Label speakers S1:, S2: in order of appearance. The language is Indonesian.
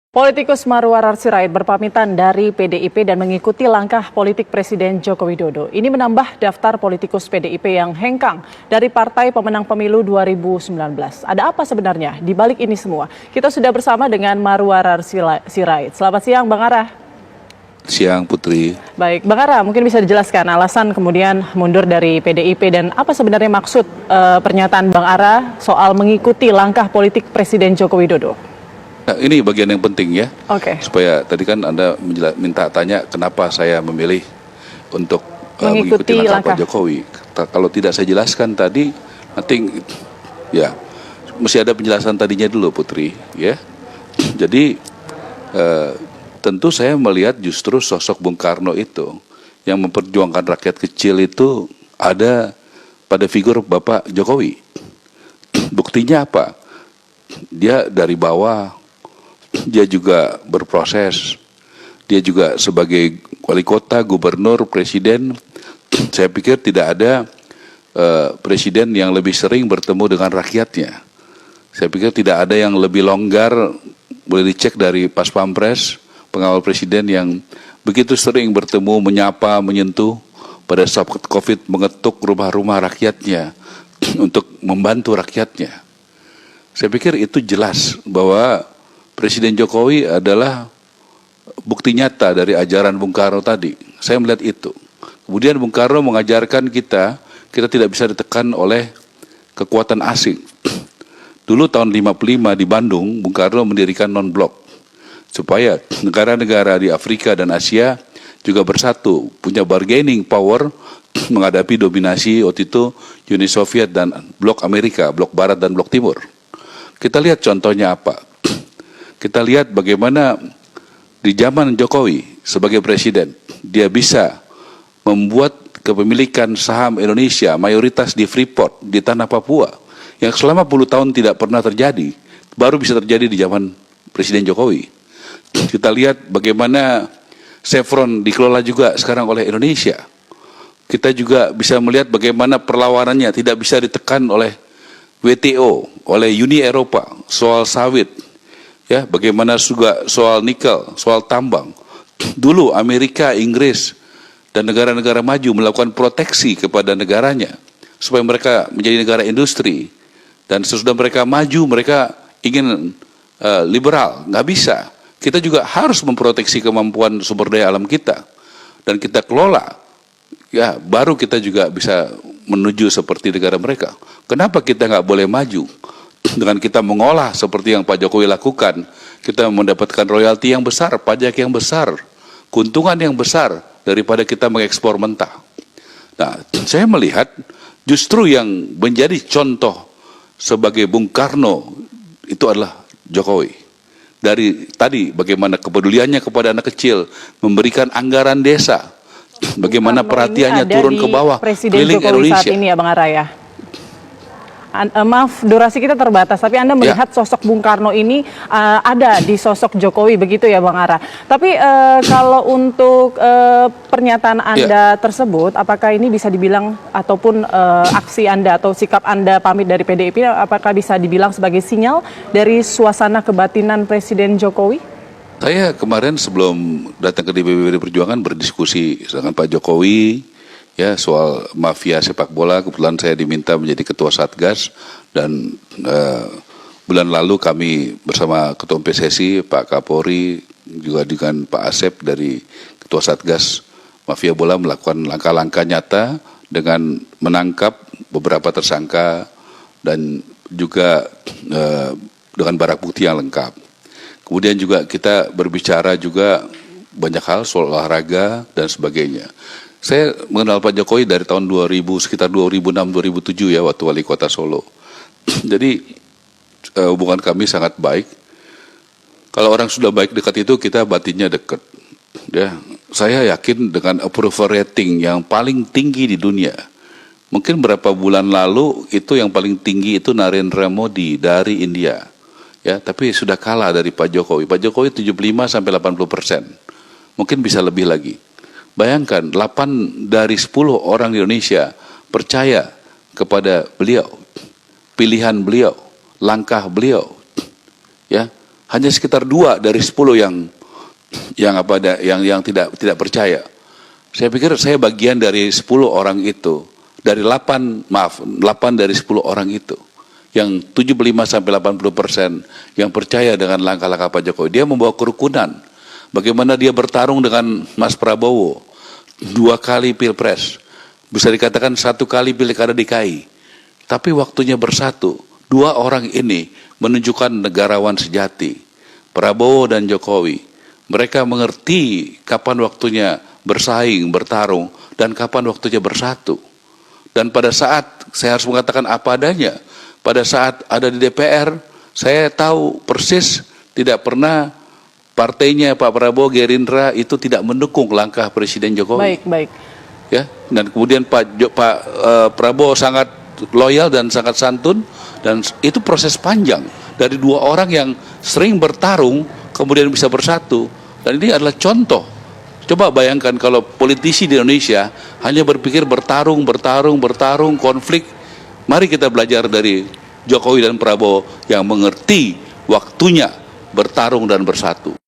S1: Politikus Marwar Sirait berpamitan dari PDIP dan mengikuti langkah politik Presiden Joko Widodo. Ini menambah daftar politikus PDIP yang hengkang dari partai pemenang pemilu 2019. Ada apa sebenarnya di balik ini semua? Kita sudah bersama dengan Marwar Sirait. Selamat siang, Bang Ara.
S2: Siang, Putri.
S1: Baik, Bang Ara, mungkin bisa dijelaskan alasan kemudian mundur dari PDIP dan apa sebenarnya maksud pernyataan Bang Ara soal mengikuti langkah politik Presiden Joko Widodo?
S2: Nah, ini bagian yang penting ya, supaya tadi kan Anda minta tanya kenapa saya memilih untuk mengikuti langkah Pak Jokowi. Kalau tidak saya jelaskan tadi, nanti ya mesti ada penjelasan tadinya dulu, Putri. Ya, jadi tentu saya melihat justru sosok Bung Karno itu yang memperjuangkan rakyat kecil itu ada pada figur Bapak Jokowi. Buktinya apa? Dia dari bawah. Dia juga berproses, dia juga sebagai wali kota, gubernur, presiden. Saya pikir tidak ada presiden yang lebih sering bertemu dengan rakyatnya. Saya pikir tidak ada yang lebih longgar, boleh dicek dari Pas Pampres, pengawal presiden yang begitu sering bertemu, menyapa, menyentuh pada saat COVID, mengetuk rumah-rumah rakyatnya untuk membantu rakyatnya. Saya pikir itu jelas bahwa Presiden Jokowi adalah bukti nyata dari ajaran Bung Karno tadi. Saya melihat itu. Kemudian Bung Karno mengajarkan kita tidak bisa ditekan oleh kekuatan asing. Dulu tahun 55 di Bandung, Bung Karno mendirikan non-blok. Supaya negara-negara di Afrika dan Asia juga bersatu, punya bargaining power menghadapi dominasi waktu itu Uni Soviet dan blok Amerika, blok Barat dan blok Timur. Kita lihat contohnya apa. Kita lihat bagaimana di zaman Jokowi sebagai presiden, dia bisa membuat kepemilikan saham Indonesia mayoritas di Freeport, di tanah Papua, yang selama puluh tahun tidak pernah terjadi, baru bisa terjadi di zaman Presiden Jokowi. Kita lihat bagaimana Chevron dikelola juga sekarang oleh Indonesia. Kita juga bisa melihat bagaimana perlawanannya tidak bisa ditekan oleh WTO, oleh Uni Eropa, soal sawit. Ya, bagaimana juga soal nikel, soal tambang. Dulu Amerika, Inggris, dan negara-negara maju melakukan proteksi kepada negaranya supaya mereka menjadi negara industri. Dan sesudah mereka maju, mereka ingin liberal, nggak bisa. Kita juga harus memproteksi kemampuan sumber daya alam kita dan kita kelola. Ya, baru kita juga bisa menuju seperti negara mereka. Kenapa kita nggak boleh maju? Dengan kita mengolah seperti yang Pak Jokowi lakukan, kita mendapatkan royalti yang besar, pajak yang besar, keuntungan yang besar daripada kita mengekspor mentah. Nah, saya melihat justru yang menjadi contoh sebagai Bung Karno itu adalah Jokowi. Dari tadi bagaimana kepeduliannya kepada anak kecil, memberikan anggaran desa, bagaimana perhatiannya turun ke bawah, keliling Indonesia.
S1: Saat ini ya Bang Ara ya. Maaf, durasi kita terbatas, tapi Anda melihat sosok Bung Karno ini ada di sosok Jokowi, begitu ya Bang Ara. Tapi kalau untuk pernyataan Anda tersebut, apakah ini bisa dibilang ataupun aksi Anda atau sikap Anda pamit dari PDIP, apakah bisa dibilang sebagai sinyal dari suasana kebatinan Presiden Jokowi?
S2: Saya kemarin sebelum datang ke DPP Perjuangan berdiskusi dengan Pak Jokowi, ya, soal mafia sepak bola. Kebetulan saya diminta menjadi ketua Satgas dan bulan lalu kami bersama ketua PSSI, Pak Kapolri, juga dengan Pak Asep dari ketua Satgas mafia bola melakukan langkah-langkah nyata dengan menangkap beberapa tersangka dan juga dengan barang bukti yang lengkap. Kemudian juga kita berbicara juga banyak hal soal olahraga dan sebagainya. Saya mengenal Pak Jokowi dari tahun 2000, sekitar 2006-2007 ya, waktu wali kota Solo. Jadi hubungan kami sangat baik. Kalau orang sudah baik dekat itu, kita batinnya dekat. Ya, saya yakin dengan approval rating yang paling tinggi di dunia. Mungkin berapa bulan lalu itu yang paling tinggi itu Narendra Modi dari India. Ya, tapi sudah kalah dari Pak Jokowi. Pak Jokowi 75-80%. Mungkin bisa lebih lagi. Bayangkan 8 dari 10 orang di Indonesia percaya kepada beliau, pilihan beliau, langkah beliau. Ya, hanya sekitar 2 dari 10 yang tidak percaya. Saya pikir saya bagian dari 10 orang itu, dari 8 dari 10 orang itu, yang 75 sampai 80% yang percaya dengan langkah-langkah Pak Jokowi. Dia membawa kerukunan. Bagaimana dia bertarung dengan Mas Prabowo 2 kali pilpres, bisa dikatakan 1 kali pilkada DKI, tapi waktunya bersatu. 2 orang ini menunjukkan negarawan sejati, Prabowo dan Jokowi. Mereka mengerti kapan waktunya bersaing, bertarung, dan kapan waktunya bersatu. Dan pada saat, saya harus mengatakan apa adanya, pada saat ada di DPR, saya tahu persis tidak pernah partainya Pak Prabowo, Gerindra itu tidak mendukung langkah Presiden Jokowi.
S1: Baik.
S2: Ya, dan kemudian Pak Prabowo sangat loyal dan sangat santun, dan itu proses panjang dari 2 orang yang sering bertarung kemudian bisa bersatu. Dan ini adalah contoh. Coba bayangkan kalau politisi di Indonesia hanya berpikir bertarung, konflik. Mari kita belajar dari Jokowi dan Prabowo yang mengerti waktunya bertarung dan bersatu.